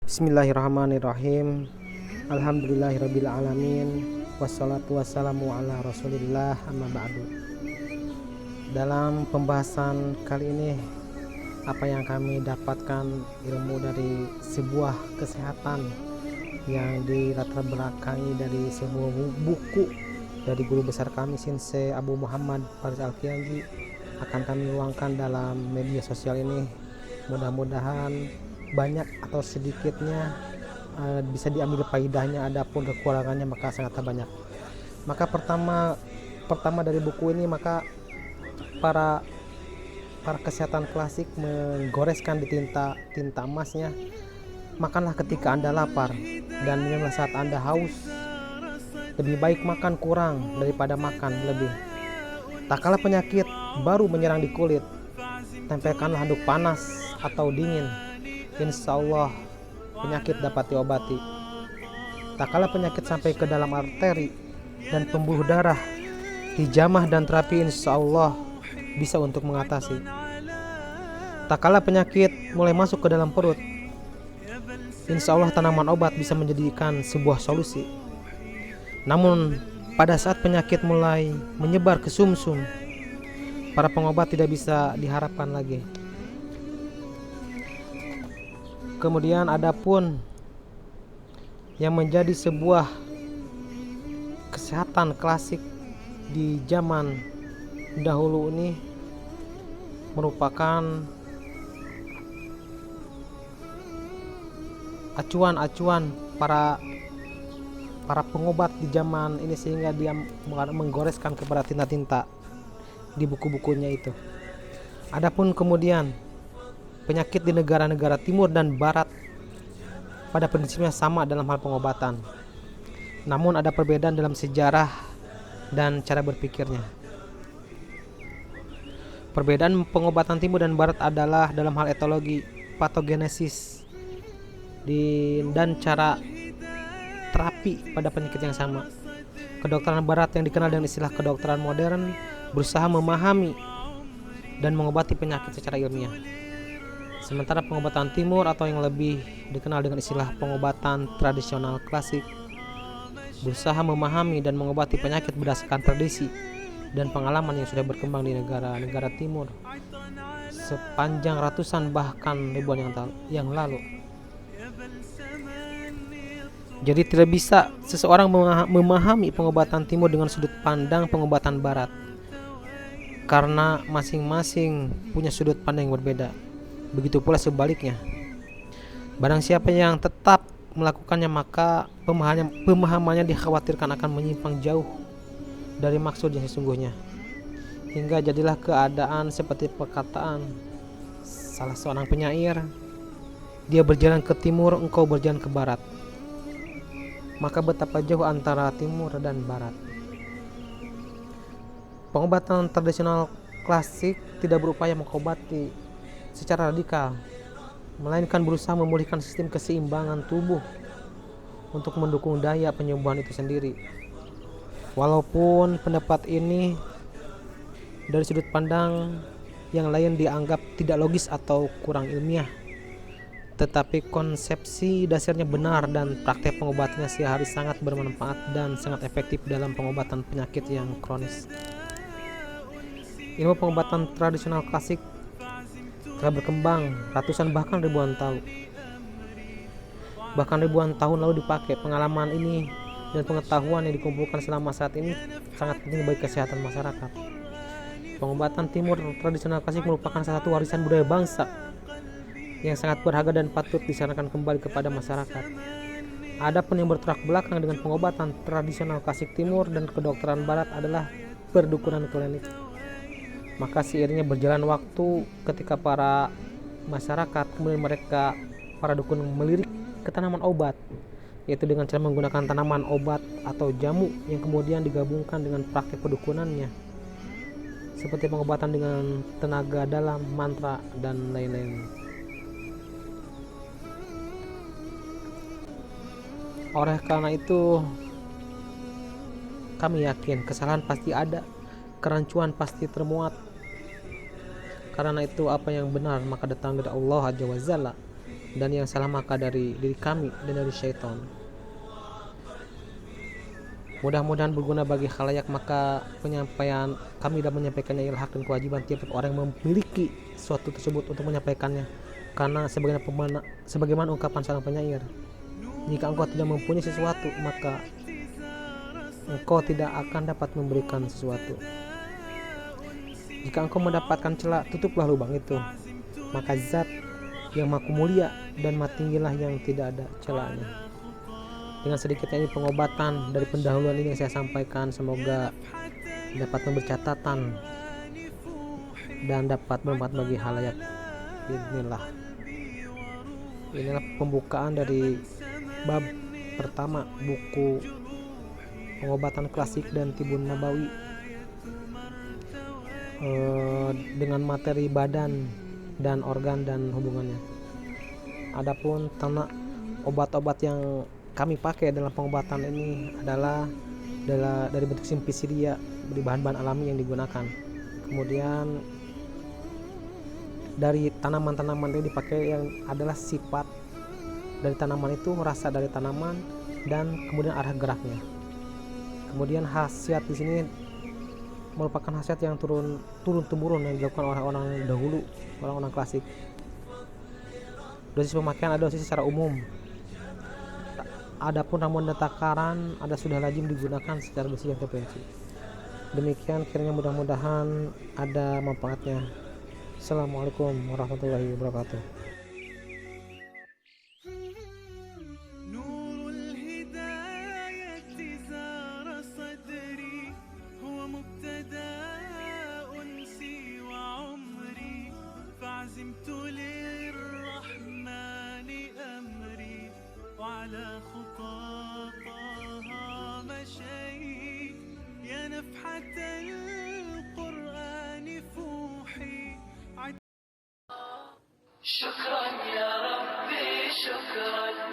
Bismillahirrahmanirrahim. Alhamdulillahirabbil alamin. Wassalatu wassalamu ala Rasulillah, amma ba'du. Dalam pembahasan kali ini, apa yang kami dapatkan ilmu dari sebuah kesehatan yang dilatar belakangi dari sebuah buku dari guru besar kami Sensei Abu Muhammad Faris Al-Kiyanji, akan kami luangkan dalam media sosial ini. Mudah-mudahan banyak atau sedikitnya bisa diambil faedahnya, adapun kekurangannya maka sangat banyak. Maka pertama dari buku ini, maka para kesehatan klasik menggoreskan di tinta emasnya, makanlah ketika Anda lapar dan minumlah saat Anda haus. Lebih baik makan kurang daripada makan lebih. Tak kala penyakit baru menyerang di kulit, tempelkanlah handuk panas atau dingin. Insya Allah penyakit dapat diobati. Tak kala penyakit sampai ke dalam arteri dan pembuluh darah, hijamah dan terapi insya Allah bisa untuk mengatasi. Tak kala penyakit mulai masuk ke dalam perut, insya Allah tanaman obat bisa menjadikan sebuah solusi. Namun pada saat penyakit mulai menyebar ke sumsum, para pengobat tidak bisa diharapkan lagi. Kemudian adapun yang menjadi sebuah kesehatan klasik di zaman dahulu ini merupakan acuan-acuan para pengobat di zaman ini, sehingga dia menggoreskan kepada tinta-tinta di buku-bukunya itu. Adapun kemudian penyakit di negara-negara timur dan barat pada prinsipnya sama dalam hal pengobatan, namun ada perbedaan dalam sejarah dan cara berpikirnya. Perbedaan pengobatan timur dan barat adalah dalam hal etologi, patogenesis, dan cara terapi pada penyakit yang sama. Kedokteran barat yang dikenal dengan istilah kedokteran modern berusaha memahami dan mengobati penyakit secara ilmiah. Sementara pengobatan timur atau yang lebih dikenal dengan istilah pengobatan tradisional klasik berusaha memahami dan mengobati penyakit berdasarkan tradisi dan pengalaman yang sudah berkembang di negara-negara timur sepanjang ratusan bahkan ribuan yang lalu. Jadi tidak bisa seseorang memahami pengobatan timur dengan sudut pandang pengobatan barat, karena masing-masing punya sudut pandang yang berbeda. Begitu pula sebaliknya. Barang siapa yang tetap melakukannya, maka pemahamannya dikhawatirkan akan menyimpang jauh dari maksud yang sesungguhnya, hingga jadilah keadaan seperti perkataan salah seorang penyair, dia berjalan ke timur, engkau berjalan ke barat. Maka betapa jauh antara timur dan barat. Pengobatan tradisional klasik tidak berupaya mengobati secara radikal, melainkan berusaha memulihkan sistem keseimbangan tubuh untuk mendukung daya penyembuhan itu sendiri. Walaupun pendapat ini dari sudut pandang yang lain dianggap tidak logis atau kurang ilmiah, tetapi konsepsi dasarnya benar dan praktek pengobatannya sehari sangat bermanfaat dan sangat efektif dalam pengobatan penyakit yang kronis. Ilmu pengobatan tradisional klasik telah berkembang ratusan bahkan ribuan tahun. Bahkan ribuan tahun lalu dipakai. Pengalaman ini dan pengetahuan yang dikumpulkan selama saat ini sangat penting bagi kesehatan masyarakat. Pengobatan timur tradisional klasik merupakan salah satu warisan budaya bangsa yang sangat berharga dan patut disarankan kembali kepada masyarakat. Adapun yang bertolak belakang dengan pengobatan tradisional klasik timur dan kedokteran barat adalah perdukunan klinik. Maka seiringnya berjalan waktu, ketika para masyarakat kemudian para dukun melirik ke tanaman obat, yaitu dengan cara menggunakan tanaman obat atau jamu yang kemudian digabungkan dengan praktek perdukunannya, seperti pengobatan dengan tenaga dalam, mantra, dan lain-lain. Oleh karena itu, kami yakin kesalahan pasti ada, kerancuan pasti termuat. Karena itu apa yang benar maka datang dari Allah Azza wa Jalla. dan yang salah maka dari diri kami dan dari syaitan. Mudah-mudahan berguna bagi khalayak. Maka penyampaian kami dan menyampaikannya ialah hak dan kewajiban tiap orang yang memiliki sesuatu tersebut untuk menyampaikannya. Karena sebagaimana ungkapan seorang penyair, jika engkau tidak mempunyai sesuatu, maka engkau tidak akan dapat memberikan sesuatu. Jika engkau mendapatkan celah, tutuplah lubang itu. Maka zat yang maha mulia dan maha tinggilah yang tidak ada celahnya. Dengan sedikitnya ini pengobatan dari pendahuluan ini yang saya sampaikan, semoga dapat memberi catatan dan dapat bermanfaat bagi halayak. Inilah pembukaan dari bab pertama buku pengobatan klasik dan Tibun Nabawi, dengan materi badan dan organ dan hubungannya. Adapun obat-obat yang kami pakai dalam pengobatan ini adalah dari bentuk simpisidia, dari bahan-bahan alami yang digunakan. Kemudian dari tanaman-tanaman yang dipakai yang adalah sifat dari tanaman itu, rasa dari tanaman, dan kemudian arah geraknya. Kemudian khasiat di sini merupakan khasiat yang turun temurun yang dilakukan oleh orang dahulu, orang-orang klasik. Dosis pemakaian ada dosis secara umum. Adapun ramuan dan takaran ada sudah lazim digunakan secara dosis yang terperinci. Demikian, kiranya mudah-mudahan ada manfaatnya. Assalamualaikum warahmatullahi wabarakatuh. على خطى طه مشيت يا نفحة القرآن فوحي. شكرا يا ربي شكرا.